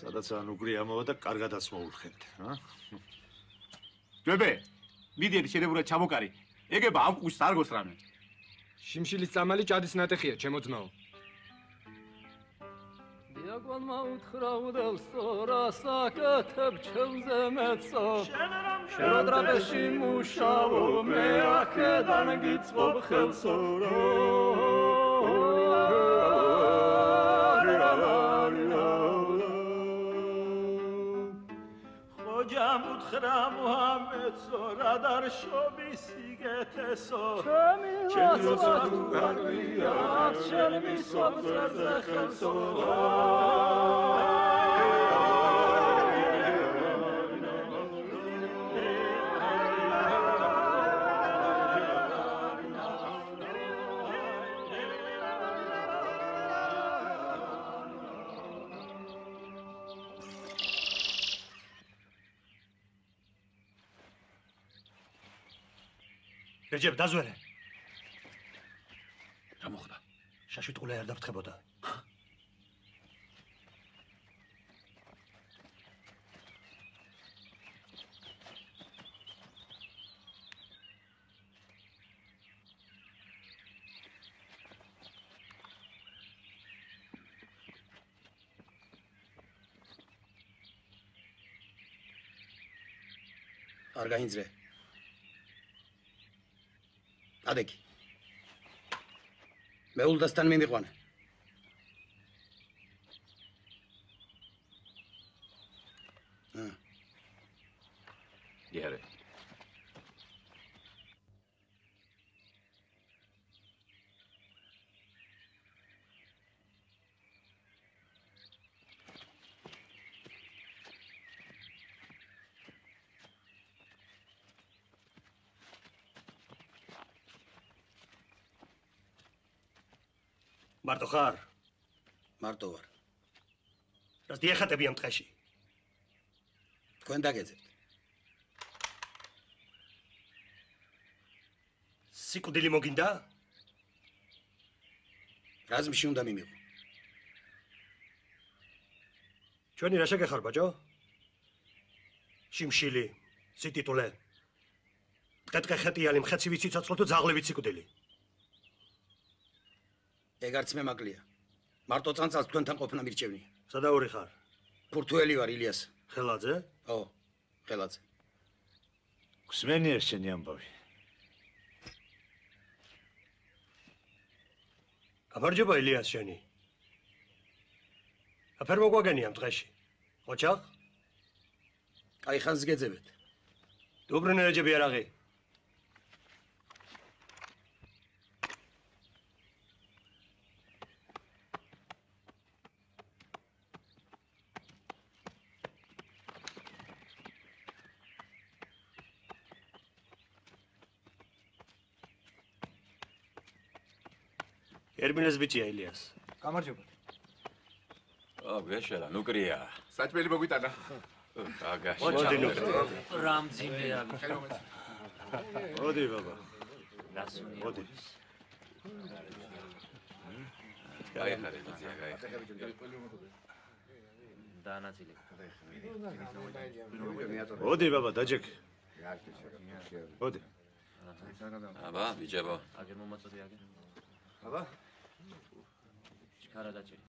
სადაც ნუკრი ამოვა და კარგადაც მოულხებთ, ა? ჯვებე, მიდი შეიძლება ჩამოკარი. ეგება ამ ყუს არ გოსრამე. შიმშილის წამალი ჭადის ნატეხია, ჩემო ძმაო. დიაგვანმა უთხრა უდელსო, რასაკეთებ ჩემზე მეცო. შეროდრაბეში მუშაო, მე აქედან გიწყობ ხელსო. ხოჯამ უთხრა მუჰამედსო, რა დარშობი სიგეთესო. ჩემი ლოცვა თუ გარკვია, შენ მისვამ წერზე ხელსო. რეჯებ დაზვერე. რა მოხდა? შაშვი ტყუილე არ დაფრთხებოდა. არ გაინძრე. ადეგი. მეულდასთან მიმიყვანე. იარე. მარტო ხარ? მარტო ვარ. რას დიახატები ამ ტყეში? თქვენ დაგეძებთ. სიკვდილი მოგინდა? რაზმში უნდა მიმიღო. ჩვენი რა შეგეხარ, ბაჭო? შიმშილი, სიტიტულე. ტყე ხეტიალი, მხეცივი ციცოცხლო თუ ძაღლები სიკვდილი. ეგ არც მემაკლია. მარტო წანწალს თქვენთან ყოფნა მირჩევნია. სადაური ხარ? ფურთუელი ვარ, ილიას. ხელაძე? ო, ხელაძე. გსმენია შენი ამბავი. გამარჯობა ილიას შენი. აფერ მოგვაგენი ამ დღეში. ოჩახ? კაი ხანს გეძებეთ. დუბრუნე რეჯები არაღი. ერმინეს ბიჭია ილიას. გამარჯობა. გეშელა, ნუკრია. საჭმელი მოგვიტანა. აგაში. მოდი ნუკრია. რამძიმეა. მოდი ბაბა. გასუნია. მოდი. გაიხარე, ბიჭია, გაიხარე. დაანაწილე. მოდი ბაბა, დაჯექი. მოდი. აბა, ბიჭებო. აგერ მომაწოდე აგერ. აბა ჩქარა დაჭერი.